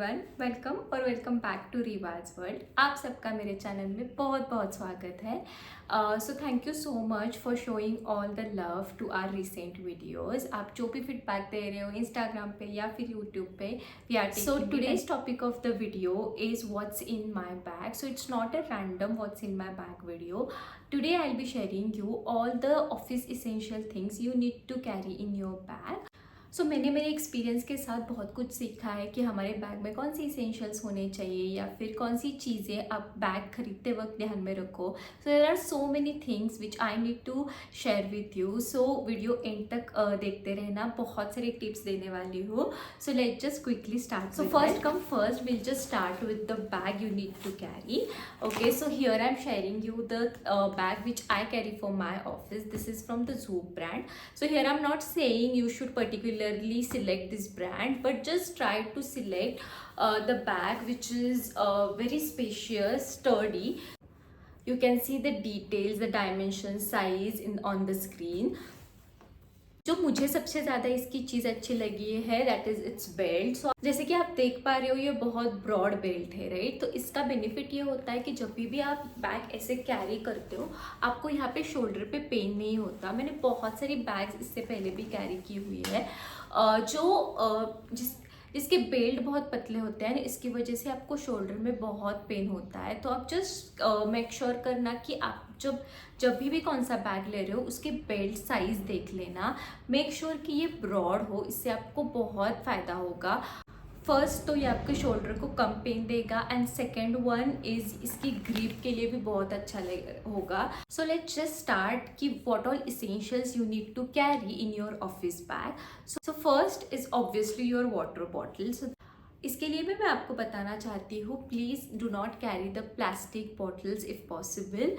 Everyone, welcome और welcome back to Riwaz world. आप सबका मेरे चैनल में बहुत बहुत स्वागत है। So thank you so much for showing all the love to our recent videos. आप जो भी फीडबैक दे रहे हो इंस्टाग्राम पे या फिर यूट्यूब पे, we are taking. So today's topic of the video is what's in my bag. So it's not a random what's in my bag video. Today I'll be sharing you all the office essential things you need to carry in your bag. सो मैंने मेरे experience के साथ बहुत कुछ सीखा है कि हमारे बैग में कौन सी इसेंशियल्स होने चाहिए या फिर कौन सी चीज़ें आप बैग खरीदते वक्त ध्यान में रखो. So there are so many things which I need to share with you. So video end तक देखते रहना, बहुत सारे टिप्स देने वाली हूँ. So let's just quickly start. So first come first will just start with the bag you need to carry. Okay, so here I'm sharing you the bag which I carry for my office. This is from the Zoop brand. So here I'm not saying you should particularly select this brand, but just try to select the bag which is very spacious, sturdy. You can see the details, the dimensions, size on the screen. जो मुझे सबसे ज़्यादा इसकी चीज़ अच्छी लगी है that is it's belt. सो जैसे कि आप देख पा रहे हो ये बहुत ब्रॉड बेल्ट है, राइट. तो इसका बेनिफिट ये होता है कि जब भी आप बैग ऐसे कैरी करते हो आपको यहाँ पे शोल्डर पे पेन नहीं होता. मैंने बहुत सारी बैग्स इससे पहले भी कैरी की हुई है जिसके बेल्ट बहुत पतले होते हैं. इसकी वजह से आपको शोल्डर में बहुत पेन होता है. तो आप जस्ट मेक श्योर करना कि आप जब भी कौन सा बैग ले रहे हो उसके बेल्ट साइज देख लेना. मेक श्योर कि ये ब्रॉड हो, इससे आपको बहुत फ़ायदा होगा. फर्स्ट तो ये आपके शोल्डर को कम पेन देगा एंड सेकेंड वन इज इसकी ग्रिप के लिए भी बहुत अच्छा होगा. सो लेट्स जस्ट स्टार्ट कि what all essentials you need to carry in your office bag. So first is obviously your water bottle. So इसके लिए भी मैं आपको बताना चाहती हूँ, please do not carry the plastic bottles if possible,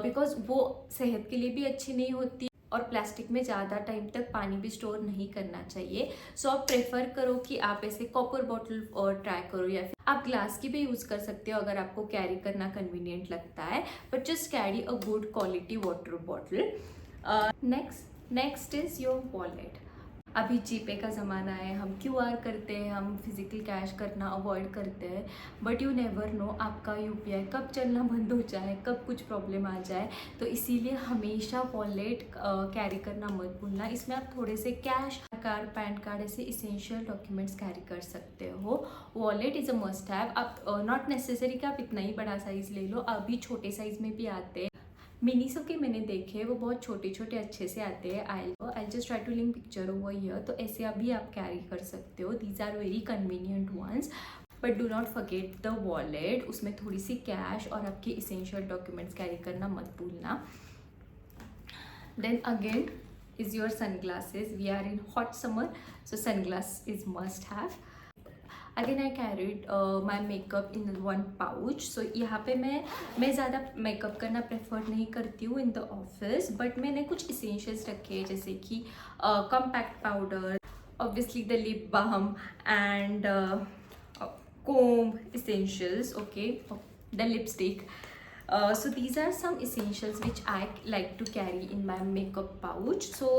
because वो सेहत के लिए भी अच्छी नहीं होती और प्लास्टिक में ज़्यादा टाइम तक पानी भी स्टोर नहीं करना चाहिए. सो आप प्रेफर करो कि आप ऐसे कॉपर बॉटल ट्राई करो या फिर आप ग्लास की भी यूज़ कर सकते हो अगर आपको कैरी करना कन्वीनियंट लगता है. But just carry a good quality water bottle. Next is your wallet. अभी जीपे का ज़माना है, हम क्यूआर करते हैं, हम फिज़िकल कैश करना अवॉइड करते हैं. बट यू नेवर नो आपका यूपीआई कब चलना बंद हो जाए, कब कुछ प्रॉब्लम आ जाए. तो इसीलिए हमेशा वॉलेट कैरी करना मत भूलना. इसमें आप थोड़े से कैश, कार्ड, पैन कार्ड ऐसे इसेंशियल डॉक्यूमेंट्स कैरी कर सकते हो. Wallet is a must have. आप नॉट नेसेसरी कि आप इतना ही बड़ा साइज़ ले लो, अभी छोटे साइज़ में भी आते हैं. मिनीसो के मैंने देखे वो बहुत छोटे छोटे अच्छे से आते हैं. I just try to link picture over here. तो ऐसे अभी आप कैरी कर सकते हो. These are very convenient ones. But do not forget the wallet. उसमें थोड़ी सी कैश और आपके इसेंशियल डॉक्यूमेंट्स कैरी करना मत भूलना. Then again is your sunglasses. We are in hot summer, so sunglass is must have. Again I carried my makeup in one pouch. So यहाँ पे मैं ज़्यादा मेकअप करना प्रेफर नहीं करती हूँ इन द ऑफिस. बट मैंने कुछ इसेंशियल्स रखे हैं जैसे कि compact powder, obviously the lip balm and comb essentials. Okay, the lipstick. So these are some essentials which I like to carry in my makeup pouch. So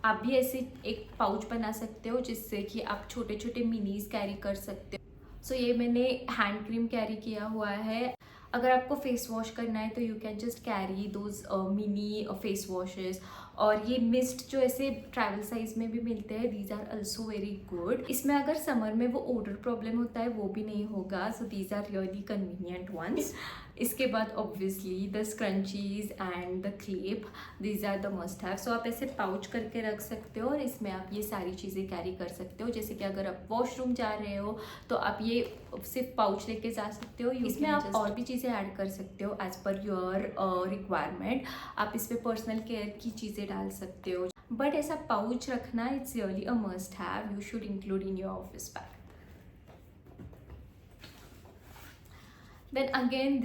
आप भी ऐसे एक पाउच बना सकते हो जिससे कि आप छोटे छोटे मिनीज कैरी कर सकते हो. सो ये मैंने हैंड क्रीम कैरी किया हुआ है. अगर आपको फेस वॉश करना है तो you can just carry those mini face washes. और ये मिस्ट जो ऐसे ट्रैवल साइज में भी मिलते हैं, these are also very good. इसमें अगर समर में वो ओडर प्रॉब्लम होता है वो भी नहीं होगा. So these are really convenient ones. इसके बाद obviously the scrunchies and the clip, these are the must have. So आप ऐसे पाउच करके रख सकते हो और इसमें आप ये सारी चीज़ें कैरी कर सकते हो. जैसे कि अगर आप वॉशरूम जा रहे हो तो आप ये सिर्फ पाउच लेके जा सकते हो. इसमें आप और भी चीज़ें ऐड कर सकते हो एज पर योर रिक्वायरमेंट. आप इस पर पर्सनल केयर की चीज़ें डाल सकते हो. बट ऐसा पाउच रखना it's really a must have. You should include in your office bag. Then again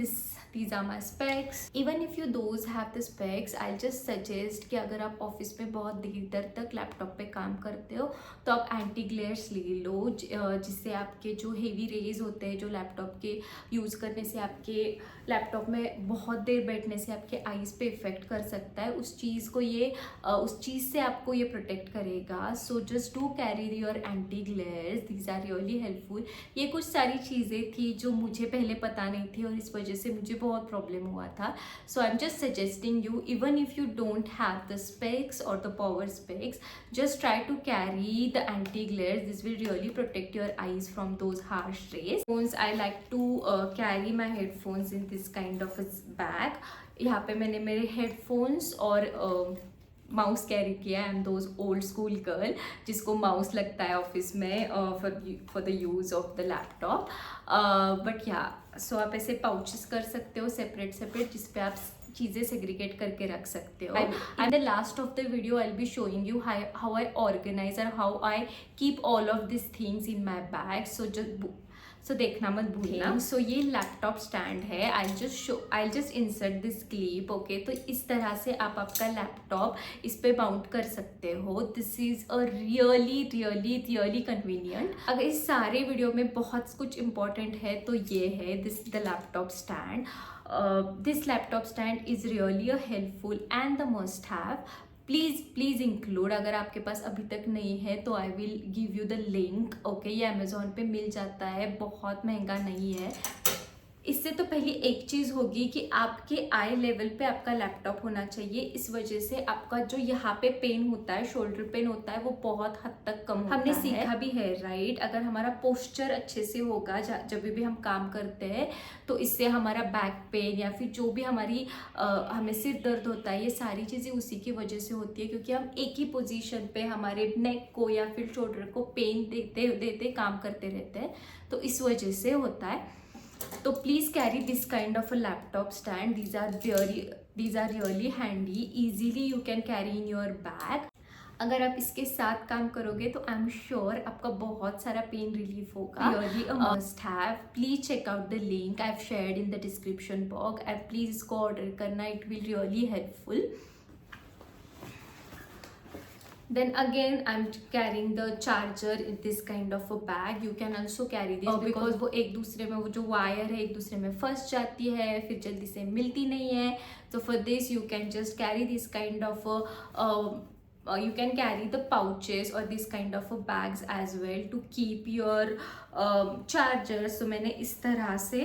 these are my specs. Even if you those have the specs, I'll just suggest कि अगर आप ऑफिस में बहुत देर तक laptop पे काम करते हो तो आप एंटी ग्लेयर्स ले लो, जिससे आपके जो हेवी रेज होते हैं, जो लैपटॉप के यूज़ करने से आपके लैपटॉप में बहुत देर बैठने से आपके आईज पे इफेक्ट कर सकता है, उस चीज़ से आपको ये प्रोटेक्ट करेगा. So just do carry your anti glares, these are really helpful. ये कुछ सारी चीज़ें थी जो मुझे पहले पता नहीं थी और इस वजह से मुझे बहुत प्रॉब्लम हुआ था. So I am just suggesting you, even if you don't have the specs और the power specs, just try to carry the anti glares. This will really protect your eyes from those harsh rays. I like to carry my headphones in this kind of a bag. यहाँ पे मैंने मेरे headphones और mouse carry किया. I am those old school girl जिसको mouse लगता है office में for the use of the laptop. But या सो आप ऐसे पाउचेस कर सकते हो सेपरेट जिसपे आप चीज़ें सेग्रीगेट करके रख सकते हो. And the last of the video I will be showing you how I organize और how I keep all of this things in my bag. So देखना मत भूलना. सो ये लैपटॉप स्टैंड है. I just insert this clip. Okay, तो इस तरह से आप आपका लैपटॉप इस पे माउंट कर सकते हो. This is a really convenient. अगर इस सारे वीडियो में बहुत कुछ इंपॉर्टेंट है तो ये है this the laptop stand. This laptop stand is really a helpful and the must have. Please include. अगर आपके पास अभी तक नहीं है तो I will give you the link. Okay, ये अमेज़ॉन पे मिल जाता है, बहुत महंगा नहीं है. इससे तो पहले एक चीज़ होगी कि आपके आई लेवल पे आपका लैपटॉप होना चाहिए. इस वजह से आपका जो यहाँ पे पेन होता है, शोल्डर पेन होता है, वो बहुत हद तक कम होता है. हमने सीखा भी है राइट. अगर हमारा पोस्चर अच्छे से होगा जब भी हम काम करते हैं तो इससे हमारा बैक पेन या फिर जो भी हमें सिर दर्द होता है, ये सारी चीज़ें उसी की वजह से होती है क्योंकि हम एक ही पोजीशन पे हमारे नेक को या फिर शोल्डर को पेन देते काम करते रहते हैं, तो इस वजह से होता है. तो please carry this kind of a laptop stand. these are really handy. easily you can carry in your bag. अगर आप इसके साथ काम करोगे तो आई एम श्योर आपका बहुत सारा पेन रिलीफ होगा. Really a must have. Please check out the link I have shared in the description box and please इसको ऑर्डर करना. It will really helpful. Then again I'm carrying the charger in this kind of a bag. You can also carry this because वो एक दूसरे में, वो जो wire है एक दूसरे में फंस जाती है, फिर जल्दी से मिलती नहीं है. तो for this you can just carry this kind of you can carry the pouches or this kind of bags as well to keep your charger. So मैंने इस तरह से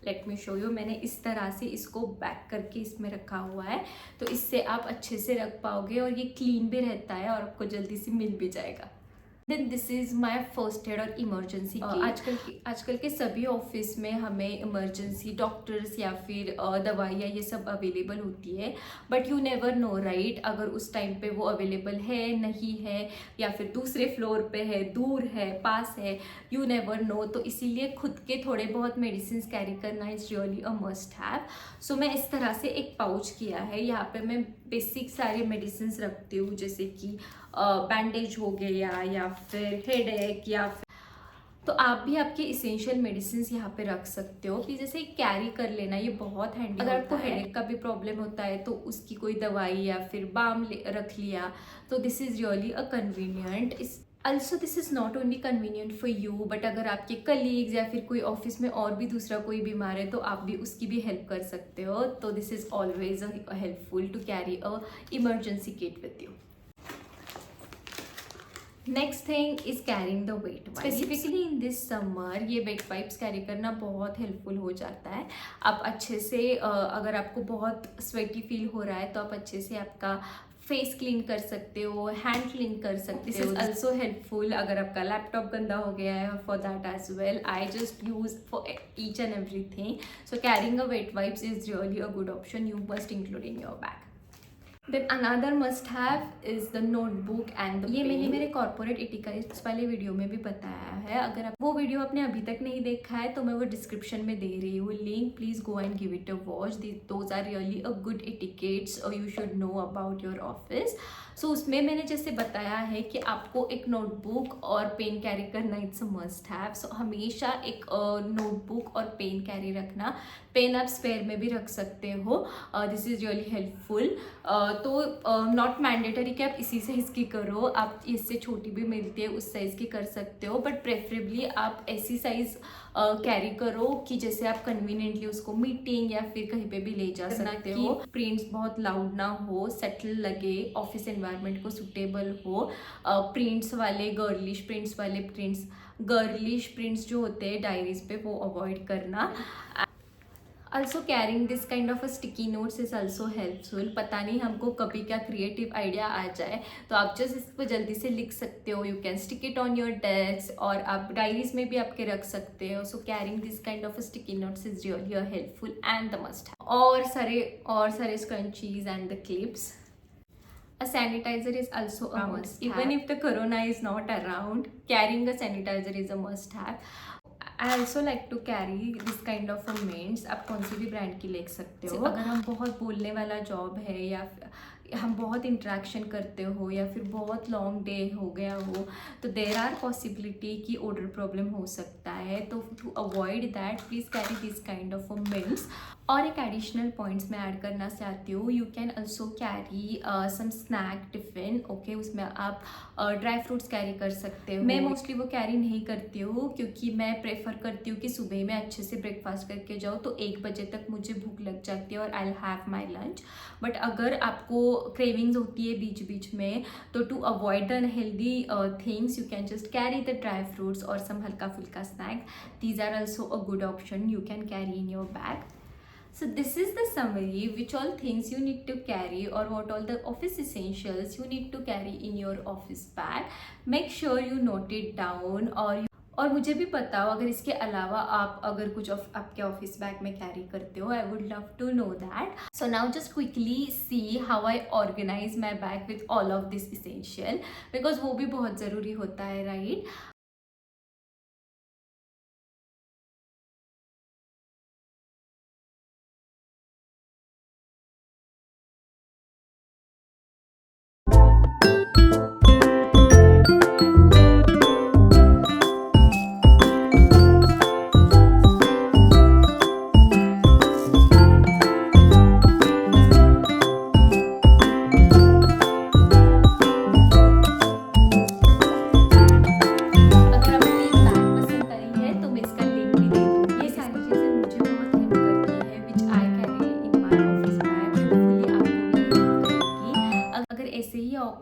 लेट मी शो यू, मैंने इस तरह से इसको बैक करके इसमें रखा हुआ है, तो इससे आप अच्छे से रख पाओगे और ये क्लीन भी रहता है और आपको जल्दी से मिल भी जाएगा. Then this is my first aid और इमरजेंसी किट. आजकल के सभी ऑफिस में हमें इमरजेंसी डॉक्टर्स या फिर दवाइयाँ ये सब अवेलेबल होती है. But you never know right, अगर उस टाइम पे वो अवेलेबल है नहीं है या फिर दूसरे फ्लोर पे है, दूर है, पास है, यू नेवर नो. तो इसीलिए खुद के थोड़े बहुत मेडिसिन कैरी करना is really a must have. So मैं इस तरह से एक पाउच किया है. यहाँ पे मैं बेसिक सारे मेडिसिन रखती हूँ, जैसे कि बैंडेज हो गया या फिर हेडेक या फिर, तो आप भी आपके इसेंशियल मेडिसिन यहाँ पे रख सकते हो कि जैसे कैरी कर लेना, ये बहुत हैंडी. अगर आपको हेडेक का भी प्रॉब्लम होता है तो उसकी कोई दवाई या फिर बाम रख लिया, तो this is really a convenient. Also this is not only convenient for you, but अगर आपके कलीग्स या फिर कोई ऑफिस में और भी दूसरा कोई बीमार है तो आप भी उसकी भी हेल्प कर सकते हो. तो this is always helpful to carry a emergency kit with you. Next thing is carrying the wet wipes. Specifically in this summer ये वेट वाइप्स कैरी करना बहुत हेल्पफुल हो जाता है. आप अच्छे से अगर आपको बहुत स्वेटी फील हो रहा है तो आप अच्छे से आपका फेस क्लीन कर सकते हो, हैंड क्लीन कर सकते हो. दिस इज ऑल्सो हेल्पफुल अगर आपका लैपटॉप गंदा हो गया है. For that as well I just use for each and everything. So carrying a wet wipes is really a good option. You must include in your bag. Then another must have is the notebook and ये मैंने मेरे corporate etiquettes वाले video में भी बताया है। अगर आप वो वीडियो आपने अभी तक नहीं देखा है तो मैं वो डिस्क्रिप्शन में दे रही हूँ link, please go and give it a watch. Those are really a good etiquettes और you should know about your office. So उसमें मैंने जैसे बताया है कि आपको एक नोटबुक और पेन कैरी करना इट्स अ मस्ट हैव। सो हमेशा एक नोटबुक और पेन कैरी रखना। पेन आप स्पेयर में भी रख सकते हो, दिस इज़ रियली हेल्पफुल। तो नॉट मैंडेटरी कि आप इसी साइज़ की करो, आप इससे छोटी भी मिलती है उस साइज़ की कर सकते हो, बट प्रेफरेबली आप ऐसी साइज़ कैरी करो कि जैसे आप कन्वीनियंटली उसको मीटिंग या फिर कहीं पे भी ले जा सकते हो। प्रिंट्स बहुत लाउड ना हो, सेटल लगे, ऑफिस एनवायरनमेंट को सुटेबल हो। प्रिंट्स वाले गर्लिश प्रिंट्स जो होते हैं डायरीज पे वो अवॉइड करना। Also carrying this kind of a sticky notes is also helpful। पता नहीं हमको कभी क्या क्रिएटिव आइडिया आ जाए तो आप जस्ट इसको जल्दी से लिख सकते हो। You can stick it on your desk और आप डायरीज में भी आपके रख सकते हो। So carrying this kind of sticky notes is really helpful and the must have. और सारे scrunchies and the clips. A sanitizer is also a must. Even if the corona is not around, carrying a sanitizer is a must have. I also like to carry this kind of a mints। आप कौन सी भी brand की ले सकते हो। अगर हम बहुत बोलने वाला जॉब है या हम बहुत इंटरेक्शन करते हो या फिर बहुत लॉन्ग डे हो गया हो तो देर आर पॉसिबिलिटी कि ओडर प्रॉब्लम हो सकता है। तो to avoid that please carry this kind of mints. और एक एडिशनल पॉइंट्स मैं ऐड करना चाहती हूँ, you can also carry some snack tiffin. Okay, उसमें आप ड्राई फ्रूट्स कैरी कर सकते हो। मैं मोस्टली वो कैरी नहीं करती हूँ क्योंकि मैं प्रेफर करती हूँ कि सुबह में अच्छे से ब्रेकफास्ट करके जाओ तो 1 बजे तक मुझे भूख लग जाती है और I will have my lunch. But अगर आपको क्रेविंग्स होती है बीच बीच में तो to avoid the unhealthy things you can just carry the dry fruits और सम हल्का फुल्का snack. These are also a good option you can carry in your bag. So this is the summary, which all things you need to carry or what all the office essentials you need to carry in your office bag. Make sure you note it down और मुझे भी बताओ अगर इसके अलावा आप अगर कुछ आपके ऑफिस बैग में कैरी करते हो। I would love to know that. So now just quickly see how I organize my bag with all of this essential, because वो भी बहुत ज़रूरी होता है, right.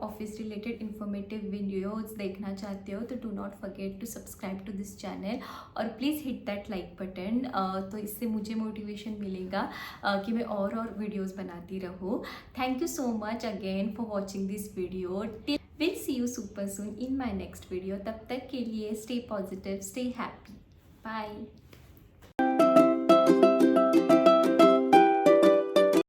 Office related informative videos देखना चाहते हो तो do not forget to subscribe to this channel और please hit that like button. तो इससे मुझे मोटिवेशन मिलेगा कि मैं और वीडियोस बनाती रहूँ। Thank you so much again for watching this video. Will see you super soon in my next video. तब तक के लिए stay positive, stay happy, bye.